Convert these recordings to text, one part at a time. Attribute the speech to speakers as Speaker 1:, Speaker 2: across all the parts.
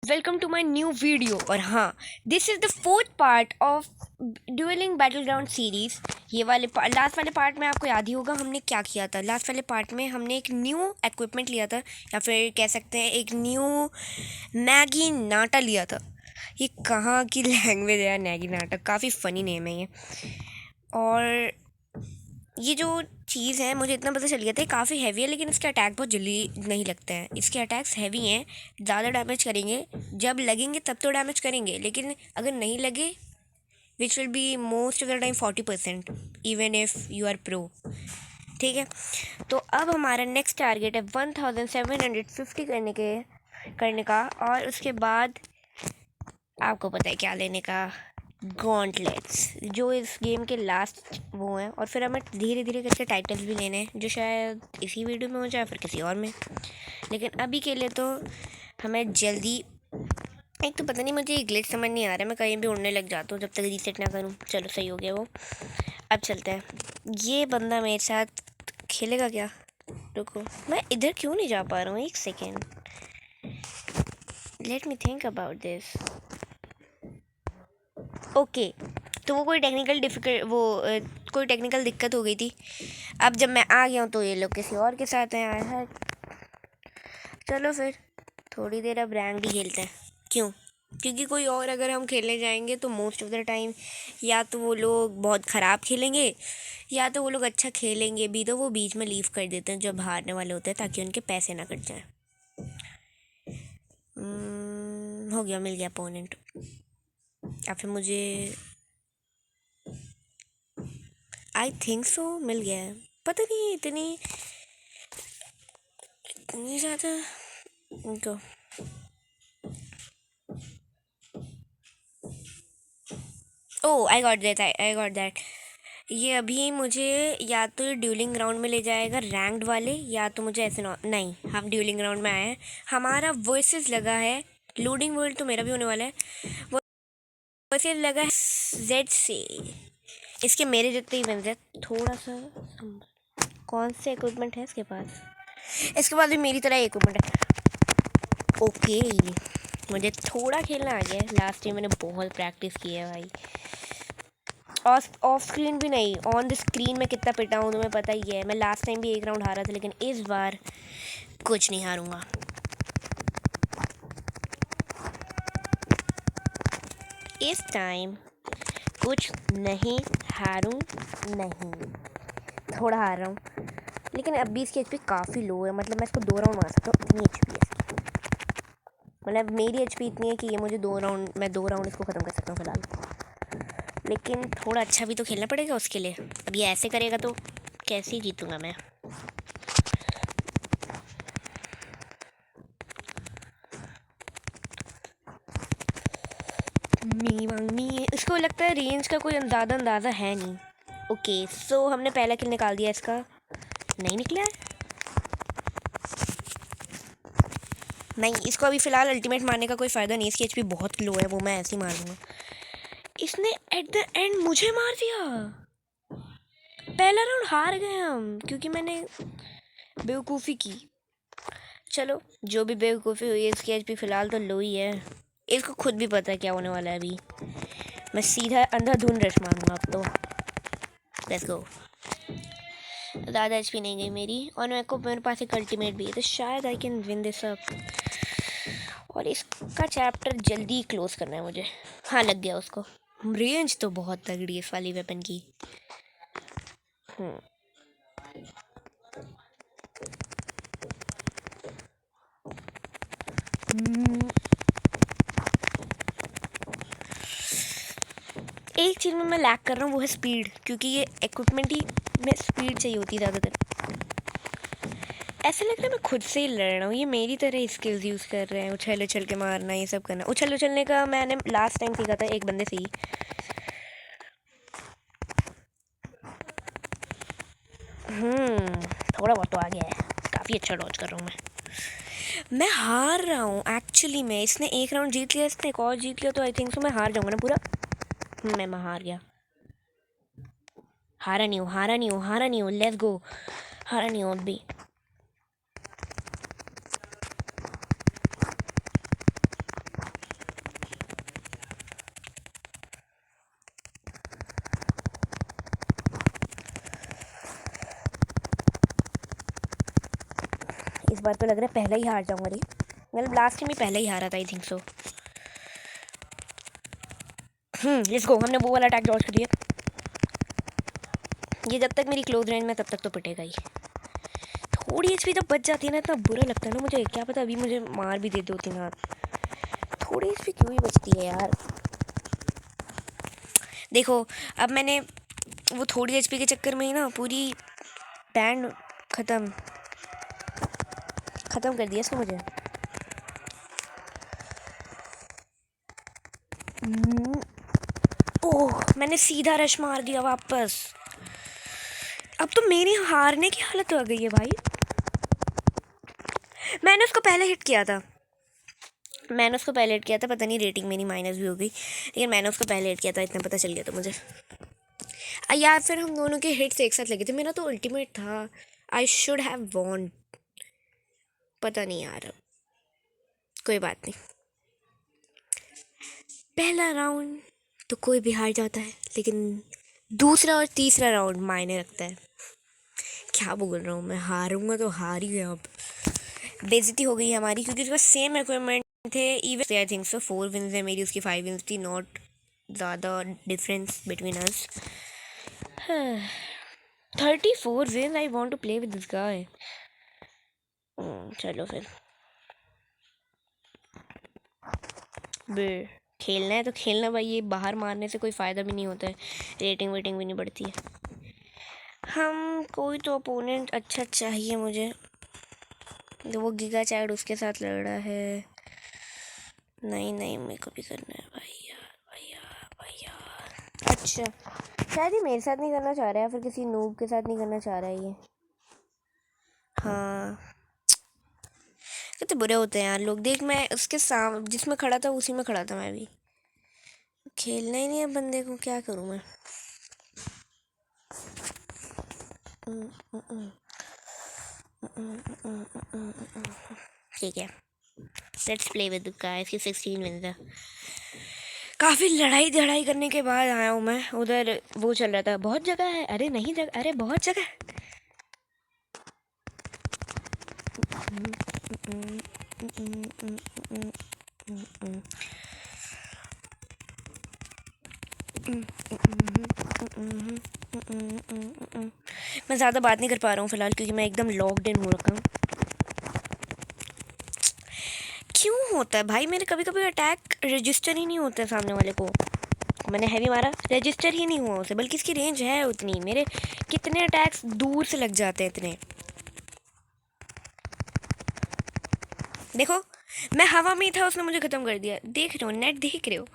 Speaker 1: Welcome to my new video. और हाँ, this is the fourth part of dueling battle ground series. ये वाले last वाले part में आपको याद ही होगा हमने क्या किया था। लास्ट वाले पार्ट में हमने एक न्यू इक्विपमेंट लिया था, या फिर कह सकते हैं एक न्यू मैगी नाटा लिया था। ये कहाँ की लैंग्वेज है यार, मैगी नाटा, काफ़ी फ़नी नेम है ये। और ये जो चीज़ है, मुझे इतना पता चल गया था, ये काफ़ी हैवी है, लेकिन इसके अटैक बहुत जल्दी नहीं लगते हैं। इसके अटैक्स हैवी हैं, ज़्यादा डैमेज करेंगे, जब लगेंगे तब तो डैमेज करेंगे, लेकिन अगर नहीं लगे which will be most of the time 40%, even if you are pro. ठीक है, तो अब हमारा नेक्स्ट टारगेट है 1750 करने का, और उसके बाद आपको पता है क्या लेने का, गॉन्टलेट्स, जो इस गेम के लास्ट वो हैं। और फिर हमें धीरे धीरे करके टाइटल्स भी लेने हैं, जो शायद इसी वीडियो में हो जाए फिर किसी और में। लेकिन अभी के लिए तो हमें जल्दी, एक तो पता नहीं मुझे ग्लिच समझ नहीं आ रहा है, मैं कहीं भी उड़ने लग जाता हूँ जब तक रीसेट ना करूँ। चलो सही हो गया वो। अब चलते हैं। ये बंदा मेरे साथ खेलेगा क्या? रुको, मैं इधर क्यों नहीं जा पा रहा हूँ, एक second, let me think about this. Okay, तो वो कोई टेक्निकल कोई टेक्निकल दिक्कत हो गई थी। अब जब मैं आ गया हूँ तो ये लोग किसी और के साथ हैं, आए हैं। चलो फिर थोड़ी देर अब रैंक ही खेलते हैं। क्यों? क्योंकि कोई और अगर हम खेलने जाएंगे तो मोस्ट ऑफ द टाइम या तो वो लोग बहुत ख़राब खेलेंगे, या तो वो लोग अच्छा खेलेंगे भी तो वो बीच में लीव कर देते हैं जब हारने वाले होते हैं, ताकि उनके पैसे ना कट जाएं। हो गया, मिल गया अपोनेंट। या फिर मुझे आई थिंक सो मिल गया है, पता नहीं इतनी ज़्यादा तो। Oh I got that, I got that. ये अभी मुझे या तो ड्यूलिंग ग्राउंड में ले जाएगा रैंक्ड वाले, या तो मुझे ऐसे नहीं, हम ड्यूलिंग ग्राउंड में आए हैं, हमारा वर्सेस लगा है। लोडिंग वर्ल्ड तो मेरा भी होने वाला है। वर्सेस लगा है जेड से। इसके मेरे जितने ही बन जाए थोड़ा सा। कौन से इक्विपमेंट है इसके पास? इसके बाद भी मेरी तरह इक्विपमेंट है। ओके, मुझे थोड़ा खेलना आ गया है। लास्ट टाइम मैंने बहुत प्रैक्टिस की है भाई, ऑफ स्क्रीन भी नहीं, ऑन द स्क्रीन में कितना पिटा हूँ तुम्हें पता ही है। मैं लास्ट टाइम भी एक राउंड हारा था, लेकिन इस बार कुछ नहीं हारूंगा। इस टाइम कुछ नहीं हारूं, नहीं, थोड़ा हार रहा हूँ, लेकिन अब भी इसकी एचपी काफ़ी लो है। मतलब मैं इसको 2 राउंड मार सकता हूँ, इतनी एचपी है इसकी। मतलब मेरी एचपी इतनी है कि ये मुझे 2 राउंड, मैं 2 राउंड इसको ख़त्म कर सकता हूँ फिलहाल। लेकिन थोड़ा अच्छा भी तो खेलना पड़ेगा उसके लिए। अब ये ऐसे करेगा तो कैसे जीतूँगा मैं? मी वांग मी, इसको लगता है रेंज का कोई अंदाज़ा है नहीं। ओके, सो हमने पहला किल निकाल दिया इसका। नहीं निकला है, नहीं, इसको अभी फ़िलहाल अल्टीमेट मारने का कोई फ़ायदा नहीं, इसकी एचपी बहुत लो है, वो मैं ऐसे ही मार दूँगा। इसने एट द एंड मुझे मार दिया। पहला राउंड हार गए हम, क्योंकि मैंने बेवकूफ़ी की। चलो, जो भी बेवकूफ़ी हुई है, इसकी एचपी फ़िलहाल तो लो ही है। इसको खुद भी पता है क्या होने वाला है अभी। मैं सीधा अंधाधुंध रश मारूंगा अब तो। Let's go. ज़्यादा एचपी नहीं गई मेरी, और मेरे पास एक अल्टीमेट भी है, तो शायद I can win this up. और इसका चैप्टर जल्दी क्लोज करना है मुझे। हाँ, लग गया उसको। रेंज तो बहुत तगड़ी है इस वाली वेपन की। एक चीज़ में मैं लैग कर रहा हूँ, वो है स्पीड, क्योंकि ये इक्विपमेंट ही में स्पीड चाहिए होती है ज़्यादातर। ऐसा लग रहा है मैं खुद से ही लड़ रहा हूँ, ये मेरी तरह ही स्किल्स यूज़ कर रहे हैं, उछल उछल के मारना, ये सब करना। उछलने का मैंने लास्ट टाइम सीखा था एक बंदे से ही। थोड़ा बहुत तो आ गया है, काफ़ी अच्छा डॉज कर रहा हूँ मैं हार रहा हूँ एक्चुअली में। इसने एक राउंड जीत लिया, इसने एक और जीत लिया, तो आई थिंक सो मैं हार जाऊँगा ना पूरा। मैं हार गया। हारा नहीं हूँ, हारा नहीं हूँ, हारा नहीं हूँ, लेट्स गो। हारा नहीं हूँ अभी। बार तो लग रहा है पहले ही हार जाऊंगा रे, मतलब लास्ट टाइम ही पहले ही हारा था आई थिंक सो। लेट्स गो, हमने वो वाला अटैक डॉज कर दिया। ये जब तक मेरी क्लोज रेंज में तब तक तो पिटेगा ही। थोड़ी एचपी जब बच जाती है ना इतना बुरा लगता है ना मुझे, क्या पता अभी मुझे मार भी दे 2-3 हाथ। थोड़ी एचपी क्यों ही बचती है यार। देखो अब मैंने वो थोड़ी एचपी के चक्कर में ही ना पूरी बैंड ख़त्म कर दिया इसको मुझे। ओह मैंने सीधा रश मार दिया वापस। अब तो मेरी हारने की हालत हो गई है भाई। मैंने उसको पहले हिट किया था, पता नहीं रेटिंग मेरी माइनस भी हो गई, लेकिन मैंने उसको पहले हिट किया था, इतना पता चल गया था मुझे। यार फिर हम दोनों के हिट्स एक साथ लगे थे, मेरा तो अल्टीमेट था। आई शुड हैव वॉन, पता नहीं यार, कोई बात नहीं। पहला राउंड तो कोई भी हार जाता है, लेकिन दूसरा और तीसरा राउंड मायने रखता है। क्या बोल रहा हूँ मैं, हारूंगा तो हार ही गया। अब बेइज्जती हो गई हमारी, क्योंकि उसका सेम रिक्वायरमेंट थे। Even I think so 4 wins है मेरी, उसकी 5 विन्स थी, नॉट ज़्यादा difference between us. 34 win, I want to play with this guy. चलो फिर बे खेलना है तो खेलना भाई, ये बाहर मारने से कोई फ़ायदा भी नहीं होता है, रेटिंग वेटिंग भी नहीं बढ़ती है। हम कोई तो अपोनेंट अच्छा चाहिए मुझे, तो वो गिगा चैड उसके साथ लड़ रहा है। नहीं मेरे को भी करना है भाई यार। अच्छा शायद ये मेरे साथ नहीं करना चाह रहा है, फिर किसी नूब के साथ नहीं करना चाह रहा है ये। हाँ कितने बुरे होते हैं यार लोग। देख मैं उसके सामने जिसमें खड़ा था उसी में खड़ा था मैं भी। खेलना ही नहीं है बंदे को, क्या करूँ मैं। ठीक है लेट्स प्ले विद गाइस की 16 विंस है। काफ़ी लड़ाई धड़ाई करने के बाद आया हूँ मैं। उधर वो चल रहा था, बहुत जगह है, अरे नहीं जगह, अरे बहुत जगह। मैं ज़्यादा बात नहीं कर पा रहा हूँ फ़िलहाल, क्योंकि मैं एकदम लॉक्ड इन हो रखा हूँ। क्यों होता है भाई मेरे कभी कभी अटैक रजिस्टर ही नहीं होता है सामने वाले को। मैंने हैवी मारा, रजिस्टर ही नहीं हुआ उसे, बल्कि इसकी रेंज है उतनी। मेरे कितने अटैक्स दूर से लग जाते हैं इतने। देखो मैं हवा में ही था, उसने मुझे ख़त्म कर दिया। देख रहे हो नेट, देख रहे हो।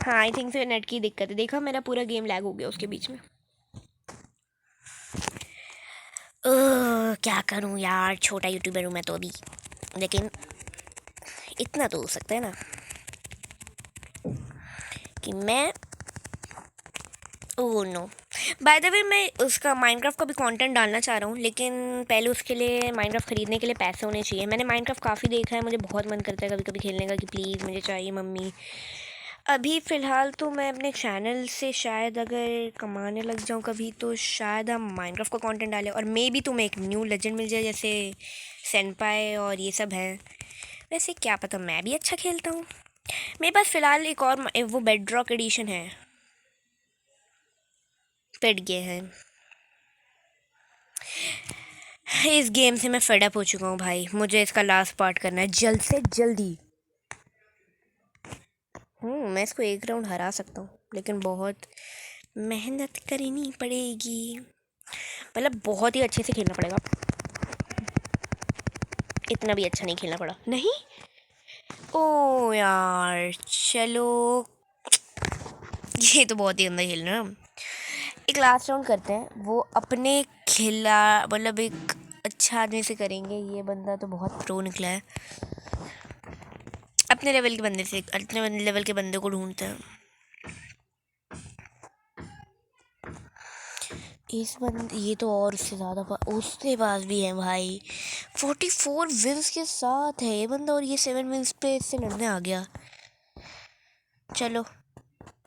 Speaker 1: हाँ आई थिंक से नेट की दिक्कत है। देखा मेरा पूरा गेम लैग हो गया उसके बीच में। क्या करूँ यार, छोटा यूट्यूबर हूँ मैं तो अभी, लेकिन इतना तो हो सकता है ना कि मैं oh no by the way मैं उसका माइनक्राफ्ट का भी कंटेंट डालना चाह रहा हूँ, लेकिन पहले उसके लिए माइनक्राफ्ट ख़रीदने के लिए पैसे होने चाहिए। मैंने माइनक्राफ्ट काफ़ी देखा है, मुझे बहुत मन करता है कभी कभी खेलने का कि प्लीज़ मुझे चाहिए मम्मी। अभी फ़िलहाल तो मैं अपने चैनल से शायद अगर कमाने लग जाऊँ कभी, तो शायद हम माइनक्राफ्ट का कंटेंट डालें, और मे बी तुम्हें एक न्यू लेजेंड मिल जाए जैसे सेनपाई और ये सब हैं। वैसे क्या पता मैं भी अच्छा खेलता हूँ। मेरे पास फ़िलहाल एक और वो बेडरॉक एडिशन है, पिट गए हैं। इस गेम से मैं फेड अप हो चुका हूँ भाई, मुझे इसका लास्ट पार्ट करना है जल्द से जल्दी। मैं इसको एक राउंड हरा सकता हूँ, लेकिन बहुत मेहनत करनी पड़ेगी, मतलब बहुत ही अच्छे से खेलना पड़ेगा। इतना भी अच्छा नहीं खेलना पड़ा नहीं। ओ यार चलो, ये तो बहुत ही गंदा खेल रहा है। एक लास्ट राउंड करते हैं, वो अपने खिला मतलब एक अच्छा आदमी से करेंगे। ये बंदा तो बहुत प्रो निकला है। अपने लेवल के बंदे से, अपने लेवल के बंदे को ढूंढते हैं। इस बंदे, ये तो और उससे ज़्यादा उसके पास भी है भाई। 44 विंस के साथ है ये बंदा, और ये 7 विंस पे इससे लड़ने आ गया। चलो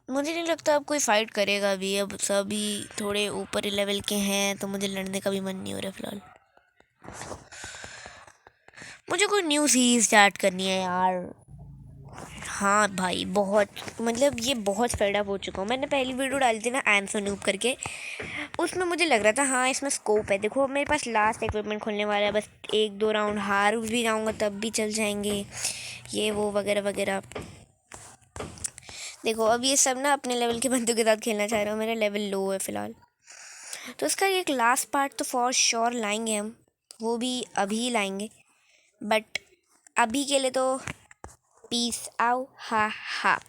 Speaker 1: मुझे नहीं लगता अब कोई फाइट करेगा अभी। अब सभी थोड़े ऊपर लेवल के हैं तो मुझे लड़ने का भी मन नहीं हो रहा फिलहाल। मुझे कोई न्यू सीरीज स्टार्ट करनी है यार। हाँ भाई, बहुत मतलब ये बहुत फेड अप हो चुका हूँ। मैंने पहली वीडियो डाली थी ना एंसोनूप करके, उसमें मुझे लग रहा था हाँ इसमें स्कोप है। देखो मेरे पास लास्ट इक्विपमेंट खुलने वाला है, बस एक दो राउंड हार भी जाऊँगा तब भी चल जाएंगे, ये वो वगैरह वगैरह। देखो अब ये सब ना अपने लेवल के बंदों के साथ खेलना चाह रहे हो, मेरा लेवल लो है फ़िलहाल। तो इसका एक लास्ट पार्ट तो फॉर श्योर लाएंगे हम, वो भी अभी लाएंगे। बट अभी के लिए तो पीस आउ, हा हा।